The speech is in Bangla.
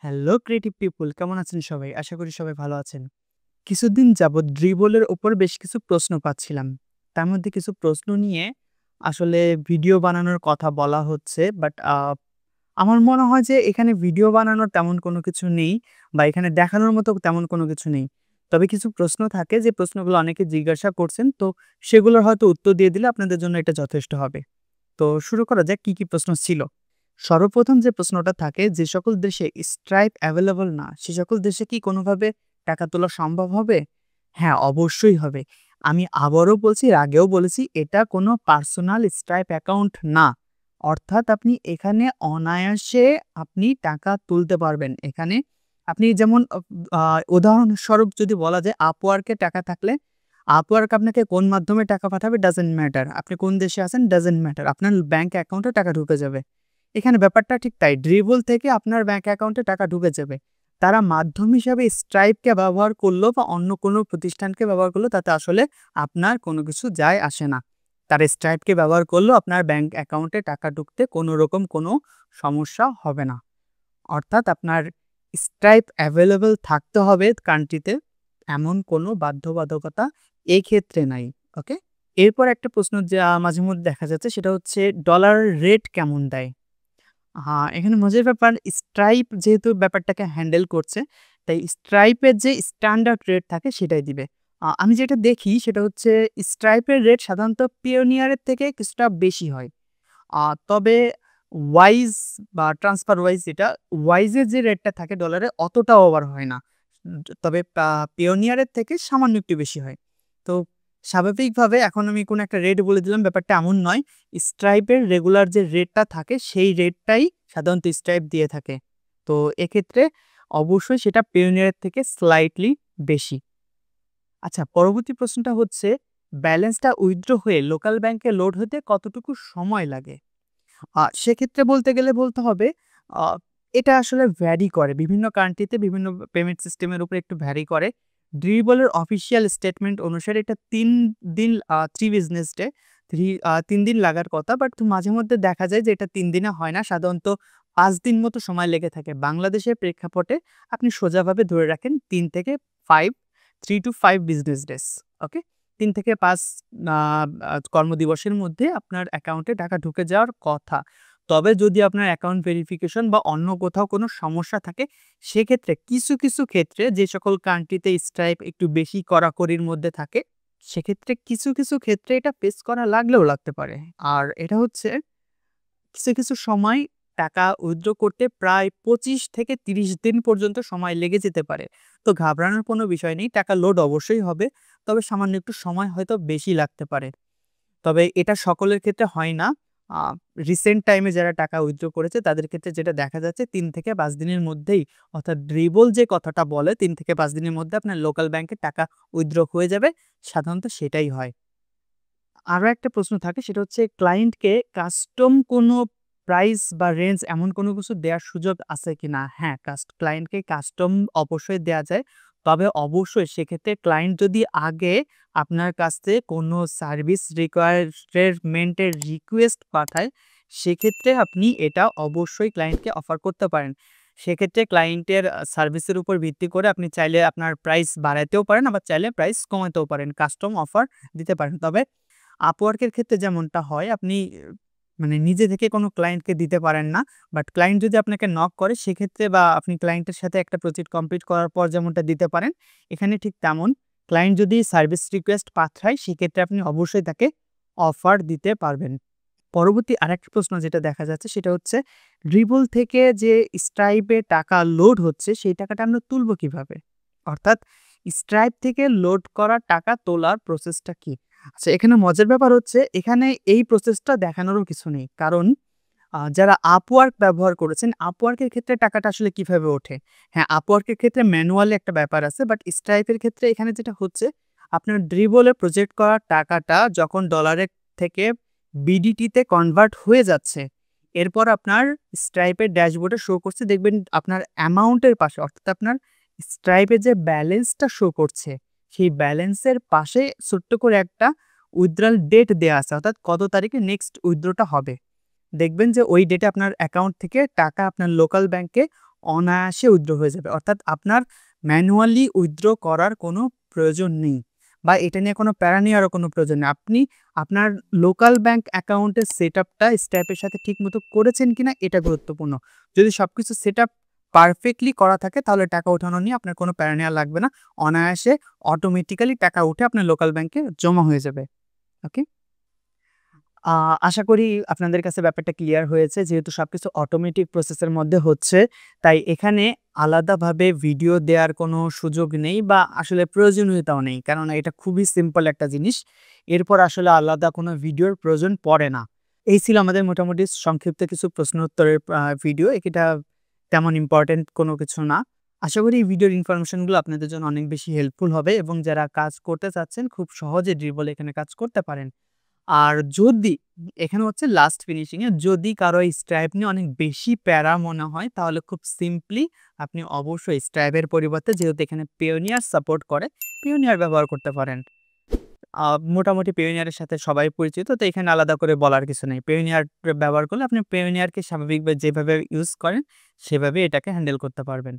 হ্যালো ক্রিয়েটিভ পিপল, কেমন আছেন সবাই? আশা করি সবাই ভালো আছেন। কিছুদিন যাবৎ ড্রিবলের উপর বেশ কিছু প্রশ্ন পাচ্ছিলাম। তার মধ্যে কিছু প্রশ্ন নিয়ে আসলে ভিডিও বানানোর কথা বলা হচ্ছে। বাট আমার মনে হয় যে এখানে ভিডিও বানানোর তেমন কোনো কিছু নেই বা এখানে দেখানোর মতো তেমন কোনো কিছু নেই। তবে কিছু প্রশ্ন থাকে যে প্রশ্নগুলো অনেকে জিজ্ঞাসা করছেন। তো সেগুলোর হয়তো উত্তর দিয়ে দিলে আপনাদের জন্য এটা যথেষ্ট হবে। তো শুরু করা যাক কি প্রশ্ন ছিল। সর্বপ্রথম যে প্রশ্নটা থাকে, যে সকল দেশে স্ট্রাইপ অ্যাভেলেবল না, সে সকল দেশে কি কোনোভাবে টাকা তোলা সম্ভব হবে? হ্যাঁ, অবশ্যই হবে। আমি আবারও বলছি, এর আগেও বলেছি, এটা কোনো পার্সোনাল স্ট্রাইপ অ্যাকাউন্ট না। অর্থাৎ আপনি এখানে অনায়াসে আপনি টাকা তুলতে পারবেন। এখানে আপনি যেমন উদাহরণস্বরূপ যদি বলা যায়, Upwork এ টাকা থাকলে Upwork আপনাকে কোন মাধ্যমে টাকা পাঠাবে ডাজন্ট ম্যাটার। আপনি কোন দেশে আছেন ডাজন্ট ম্যাটার। আপনার ব্যাংক অ্যাকাউন্টে টাকা ঢুকে যাবে। এখানে ব্যাপারটা ঠিক তাই। ড্রিবল থেকে আপনার ব্যাংক অ্যাকাউন্টে টাকা ঢুকে যাবে। তারা মাধ্যম হিসাবে স্ট্রাইপকে ব্যবহার করলো বা অন্য কোনো প্রতিষ্ঠানকে ব্যবহার করলো, তাতে আসলে আপনার কোনো কিছু যায় আসে না। তারা স্ট্রাইপকে ব্যবহার করলেও আপনার ব্যাংক অ্যাকাউন্টে টাকা ঢুকতে কোনো রকম কোনো সমস্যা হবে না। অর্থাৎ আপনার স্ট্রাইপ অ্যাভেলেবল থাকতে হবে কান্ট্রিতে, এমন কোনো বাধ্যবাধকতা এই ক্ষেত্রে নাই। ওকে? এরপর একটা প্রশ্ন যা মাঝে মধ্যে দেখা যাচ্ছে, সেটা হচ্ছে ডলার রেট কেমন দেয়? এখানে মজার ব্যাপার, স্ট্রাইপ যেহেতু ব্যাপারটাকে হ্যান্ডেল করছে, তাই স্ট্রাইপের যে স্ট্যান্ডার্ড রেট থাকে সেটাই দিবে। আমি যেটা দেখি সেটা হচ্ছে স্ট্রাইপের রেট সাধারণত পিওনিয়ারের থেকে কিছুটা বেশি হয়। তবে ওয়াইজ বা ট্রান্সফার ওয়াইজ, যেটা ওয়াইজের যে রেটটা থাকে ডলারে অতটা ওভার হয় না। তবে পিওনিয়ারের থেকে সামান্য একটু বেশি হয়। তো স্বাভাবিকভাবে এখন আমি কোনো একটা রেট বলে দিলাম, ব্যাপারটা এমন নয়। স্ট্রাইপের রেগুলার যে রেটটা থাকে সেই রেটটাই সাধারণত স্ট্রাইপ দিয়ে থাকে। তো এক্ষেত্রে অবশ্যই সেটা পিওনিয়ারের থেকে স্লাইটলি বেশি। আচ্ছা, পরবর্তী প্রশ্নটা হচ্ছে, ব্যালেন্সটা উইথড্র হয়ে লোকাল ব্যাংকে লোড হতে কতটুকু সময় লাগে? সেক্ষেত্রে বলতে গেলে বলতে হবে, আ এটা আসলে ভ্যারি করে। বিভিন্ন কান্ট্রিতে বিভিন্ন পেমেন্ট সিস্টেমের উপর একটু ভ্যারি করে। ড্রিবলের অফিসিয়াল স্টেটমেন্ট অনুসারে এটা ৩ দিন, ৩ বিজনেস ডে, ৩ দিন লাগার কথা। বাট মাঝে মধ্যে দেখা যায় যে এটা ৩ দিনে হয় না। সাধারণত ৫ দিন মতো সময় লেগে থাকে। বাংলাদেশের প্রেক্ষাপটে আপনি সোজাভাবে ধরে রাখেন ৩ থেকে ৫, ৩ to ৫ বিজনেস ডেজ। ওকে? ৩ থেকে ৫ আ আ কর্মদিবসের মধ্যে আপনার অ্যাকাউন্টে টাকা ঢুকে যাওয়ার কথা। তবে যদি আপনার অ্যাকাউন্ট ভেরিফিকেশন বা অন্য কোথাও কোনো সমস্যা থাকে, সেক্ষেত্রে কিছু ক্ষেত্রে যে সকল কান্ট্রিতে স্ট্রাইপ একটু বেশি কড়াকড়ির মধ্যে থাকে, সেক্ষেত্রে কিছু ক্ষেত্রে এটা ফেস করা লাগলেও লাগতে পারে। আর এটা হচ্ছে কিছু সময় টাকা উইথড্র করতে প্রায় ২৫ থেকে ৩০ দিন পর্যন্ত সময় লেগে যেতে পারে। তো ঘাবড়ানোর কোনো বিষয় নেই। টাকা লোড অবশ্যই হবে। তবে সামান্য একটু সময় হয়তো বেশি লাগতে পারে। তবে এটা সকলের ক্ষেত্রে হয় না। আ রিসেন্ট টাইমে যারা টাকা উইথড্র করেছে তাদের ক্ষেত্রে যেটা দেখা যাচ্ছে, ৩ থেকে ৫ দিনের মধ্যেই, অর্থাৎ ড্রিবল যে কথাটা বলে ৩ থেকে ৫ দিনের মধ্যে আপনার লোকাল ব্যাংকে টাকা উইথড্র হয়ে যাবে। সাধারণত সেটাই হয়। আরো একটা প্রশ্ন থাকে, সেটা হচ্ছে ক্লায়েন্টকে কাস্টম কোনো প্রাইস বা রেঞ্জ এমন কোনো কিছু দেওয়ার সুযোগ আছে কিনা? হ্যাঁ, ক্লায়েন্টকে কাস্টম অবশ্যই দেয়া যায়। তবে অবশ্যই সেক্ষেত্রে ক্লায়েন্ট যদি আগে আপনার কাছ থেকে কোনো সার্ভিস রিকোয়ারমেন্ট এর রিকোয়েস্ট পাঠায়, সেক্ষেত্রে আপনি এটা অবশ্যই ক্লায়েন্টকে অফার করতে পারেন। সেক্ষেত্রে ক্লায়েন্টের সার্ভিসের উপর ভিত্তি করে আপনি চাইলে আপনার প্রাইস বাড়াইতেও পারেন, আবার চাইলে প্রাইস কমাতেও পারেন। কাস্টম অফার দিতে পারেন। তবে Upwork এর ক্ষেত্রে যেমনটা হয়, আপনি মানে নিজে থেকে কোনো ক্লায়েন্টকে দিতে পারেন না। বাট ক্লায়েন্ট যদি আপনাকে নক করে সেক্ষেত্রে, বা আপনি ক্লায়েন্টের সাথে একটা প্রজেক্ট কমপ্লিট করার পর যেমনটা দিতে পারেন, এখানে ঠিক তেমন। ক্লায়েন্ট যদি সার্ভিস রিকোয়েস্ট পাঠায় সেক্ষেত্রে আপনি অবশ্যই তাকে অফার দিতে পারবেন। পরবর্তী আরেকটা প্রশ্ন যেটা দেখা যাচ্ছে, সেটা হচ্ছে ড্রিবল থেকে যে স্ট্রাইপে টাকা লোড হচ্ছে সেই টাকাটা আমরা তুলবো কিভাবে? অর্থাৎ স্ট্রাইপ থেকে লোড করা টাকা তোলার প্রসেসটা কি? আচ্ছা, এখানে মজার ব্যাপার হচ্ছে, এখানে এই প্রসেসটা দেখানোরও কিছু নেই। কারণ যারা Upwork ব্যবহার করেছেন, Upwork এর ক্ষেত্রে টাকাটা আসলে কিভাবে ওঠে? হ্যাঁ, Upwork এর ক্ষেত্রে ম্যানুয়ালি একটা ব্যাপার আছে। বাট স্ট্রাইপ এর ক্ষেত্রে এখানে যেটা হচ্ছে, আপনার ড্রিবল এ প্রজেক্ট করা টাকাটা যখন ডলারের থেকে বিডিটিতে কনভার্ট হয়ে যাচ্ছে, এরপর আপনার স্ট্রাইপের ড্যাশবোর্ডে শো করছে, দেখবেন আপনার অ্যামাউন্টের পাশে, অর্থাৎ আপনার স্ট্রাইপের যে ব্যালেন্সটা শো করছে, সেই ব্যালেন্সের পাশে ছোট্ট করে একটা উইথড্রল ডেট দেয়া আছে, অর্থাৎ কত তারিখে নেক্সট উইথড্রটা হবে। দেখবেন যে ওই ডেটে আপনার অ্যাকাউন্ট থেকে টাকা আপনার লোকাল ব্যাংকে অনায়াসে উইথড্র হয়ে যাবে। অর্থাৎ আপনার ম্যানুয়ালি উইথড্র করার কোনো প্রয়োজন নেই বা এটা নিয়ে কোনো প্যারা নেওয়ারও কোনো প্রয়োজন নেই। আপনি আপনার লোকাল ব্যাংক অ্যাকাউন্টের সেটআপটা স্ট্যাপের সাথে ঠিকমতো করেছেন কিনা এটা গুরুত্বপূর্ণ। যদি সবকিছু সেটআপ পারফেক্টলি করা থাকে তাহলে টাকা ওঠানো নিয়ে আপনার কোনো প্যারা নেওয়া লাগবে না। অনায়াসে অটোমেটিক্যালি টাকা উঠে আপনার লোকাল ব্যাংকে জমা হয়ে যাবে। ওকে? আ আশা করি আপনাদের কাছে ব্যাপারটা ক্লিয়ার হয়েছে। যেহেতু সবকিছু অটোমেটিক প্রসেসের মধ্যে হচ্ছে, তাই এখানে আলাদাভাবে ভিডিও দেওয়ার কোনো সুযোগ নেই বা আসলে প্রয়োজনীয়তাও নেই। কেননা এটা খুবই সিম্পল একটা জিনিস। এরপর আসলে আলাদা কোনো ভিডিওর প্রয়োজন পড়ে না। এই ছিল আমাদের মোটামুটি সংক্ষিপ্ত কিছু প্রশ্ন উত্তরের ভিডিও। এটা তেমন ইম্পোর্টেন্ট কোনো কিছু না। আশা করি এই ভিডিওর ইনফরমেশনগুলো আপনাদের জন্য অনেক বেশি হেল্পফুল হবে এবং যারা কাজ করতে চাচ্ছেন খুব সহজে ড্রিবল এখানে কাজ করতে পারেন। আর যদি এখানে হচ্ছে লাস্ট ফিনিশিং এ যদি কারো এই স্ট্রাইপ নিয়ে অনেক বেশি প্যারা মনে হয় তাহলে খুব সিম্পলি আপনি অবশ্যই স্ট্রাইপের পরিবর্তে যেহেতু এখানে পেওনিয়ার সাপোর্ট করে, পেওনিয়ার ব্যবহার করতে পারেন। আ মোটামুটি পেওনিয়ারের সাথে সবাই পরিচিত। তো এখানে আলাদা করে বলার কিছু নেই। পেওনিয়ার ব্যবহার করলে আপনি পেওনিয়ারকে স্বাভাবিকভাবে যেভাবে ইউজ করেন সেভাবে এটাকে হ্যান্ডেল করতে পারবেন।